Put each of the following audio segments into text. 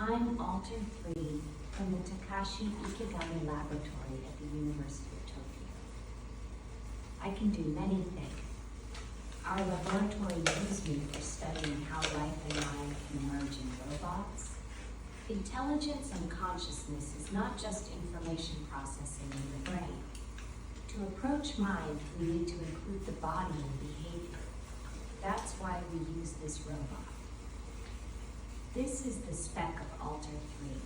I'm Alter3 from the Takashi Ikegami laboratory at the University of Tokyo. I can do many things. Our laboratory knows me for studying how life and mind can emerge in robots. Intelligence and consciousness is not just information processing in the brain. To approach mind, we need to include the body and behavior. That's why we use this robot. This is the spec of Alter3.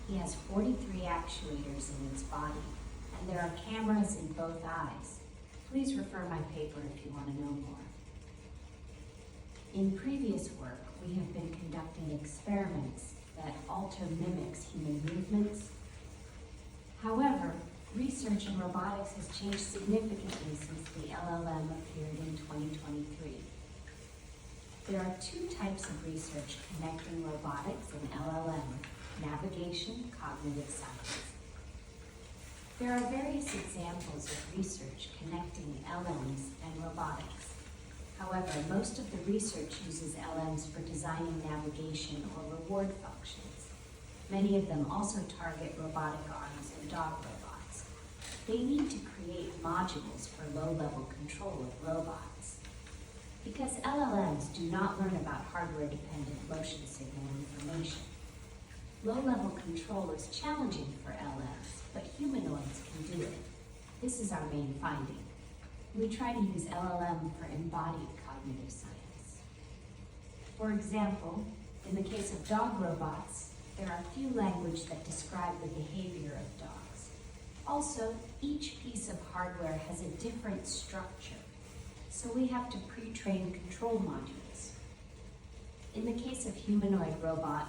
He has 43 actuators in its body, and there are cameras in both eyes. Please refer my paper if you want to know more. In previous work, we have been conducting experiments that alter mimics human movements. However, research in robotics has changed significantly since the LLM appeared in 2023. There are two types of research connecting robotics and LLM: navigation, cognitive science. There are various examples of research connecting LLMs and robotics. However, most of the research uses LMs for designing navigation or reward functions. Many of them also target robotic arms and dog robots. They need to create modules for low-level control of robots. Because LLMs do not learn about hardware-dependent motion signal information. Low-level control is challenging for LMs, but humanoids can do it. This is our main finding. We try to use LLM for embodied cognitive science. For example, in the case of dog robots, there are few language that describe the behavior of dogs. Also, each piece of hardware has a different structure, so we have to pre-train control modules. In the case of humanoid robot,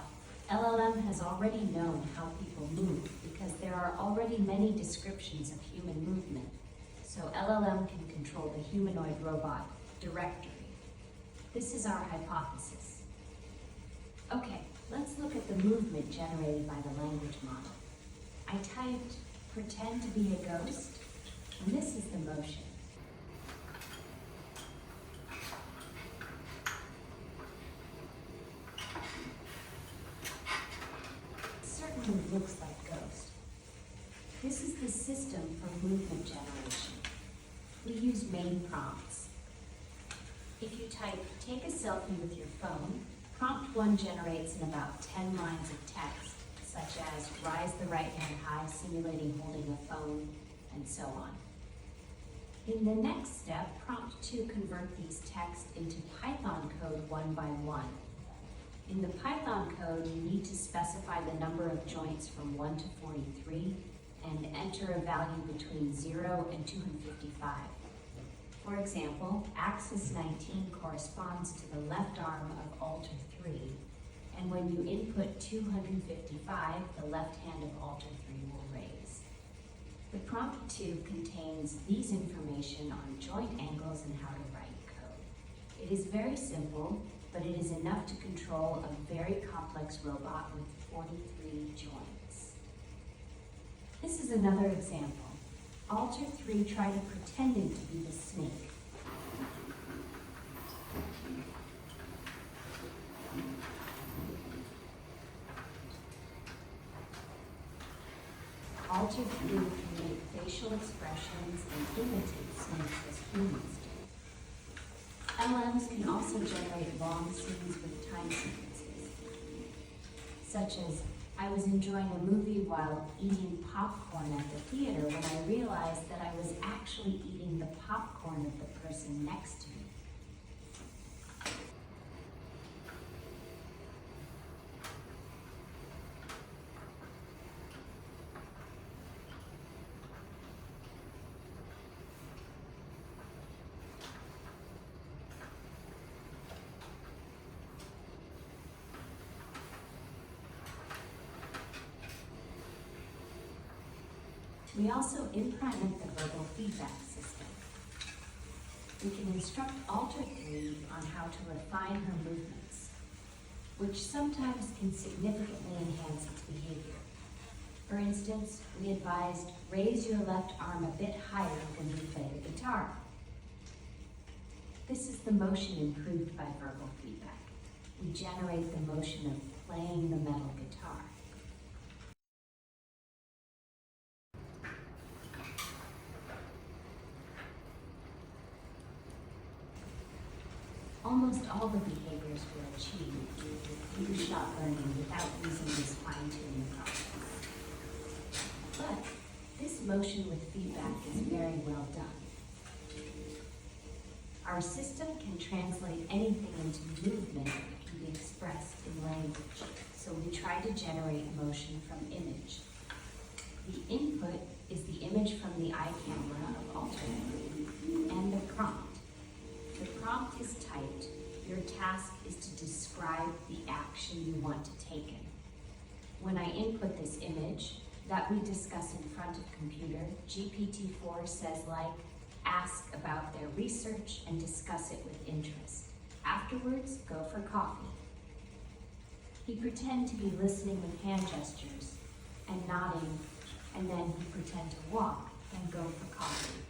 LLM has already known how people move because there are already many descriptions of human movement, so LLM can control the humanoid robot directory. This is our hypothesis. Okay, let's look at the movement generated by the language model. I typed, pretend to be a ghost, and this is the motion. Certainly looks like ghost. This is the system for movement generation. We use main prompts. If you type, take a selfie with your phone, prompt 1 generates in about 10 lines of text, such as rise the right hand high, simulating holding a phone, and so on. In the next step, prompt 2 convert these texts into Python code 1 by 1. In the Python code, you need to specify the number of joints from 1 to 43 and enter a value between 0 and 255. For example, axis 19 corresponds to the left arm of Alter3, and when you input 255, the left hand of Alter3 will raise. The prompt 2 contains these information on joint angles and how to write code. It is very simple, but it is enough to control a very complex robot with 43 joints. This is another example. Alter3 tried pretending to be the snake. Alter3 can make facial expressions and imitate snakes as humans do. LMs can also generate long scenes with time sequences, such as, I was enjoying a movie while eating popcorn at the theater when I realized that I was actually eating the popcorn of the person next to me. We also implement the verbal feedback system. We can instruct Alter3 on how to refine her movements, which sometimes can significantly enhance its behavior. For instance, we advised, raise your left arm a bit higher when you play the guitar. This is the motion improved by verbal feedback. We generate the motion of playing the metal guitar. Almost all the behaviors were achieved with few-shot learning without using this fine-tuning process. But this motion with feedback is very well done. Our system can translate anything into movement that can be expressed in language, so we try to generate motion from image. The input is the image from the eye camera of Alter3 and the prompt. The prompt is typed. Your task is to describe the action you want to take in. When I input this image that we discuss in front of computer, GPT-4 says ask about their research and discuss it with interest. Afterwards, go for coffee. He pretend to be listening with hand gestures and nodding, and then he pretend to walk and go for coffee.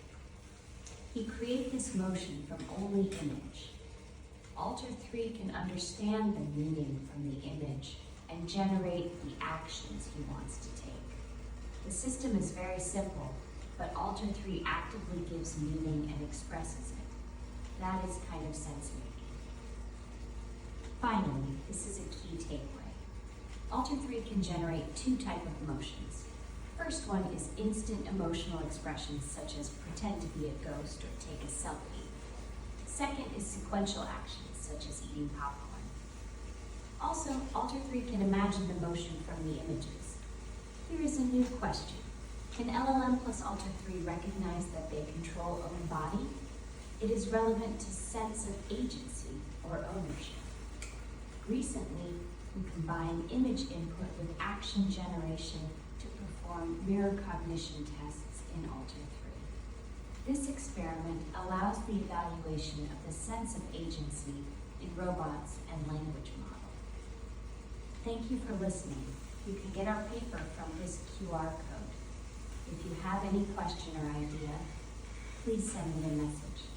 He create this motion from only image. Alter3 can understand the meaning from the image and generate the actions he wants to take. The system is very simple, but Alter3 actively gives meaning and expresses it. That is kind of sense making. Finally, this is a key takeaway. Alter3 can generate two types of emotions. First one is instant emotional expressions such as pretend to be a ghost or take a selfie. Second is sequential actions such as eating popcorn. Also, Alter3 can imagine the motion from the images. Here is a new question. Can LLM plus Alter3 recognize that they control own body? It is relevant to sense of agency or ownership. Recently, we combined image input with action generation to perform mirror cognition tests in Alter3. This experiment allows the evaluation of the sense of agency in robots and language model. Thank you for listening. You can get our paper from this QR code. If you have any question or idea, please send me a message.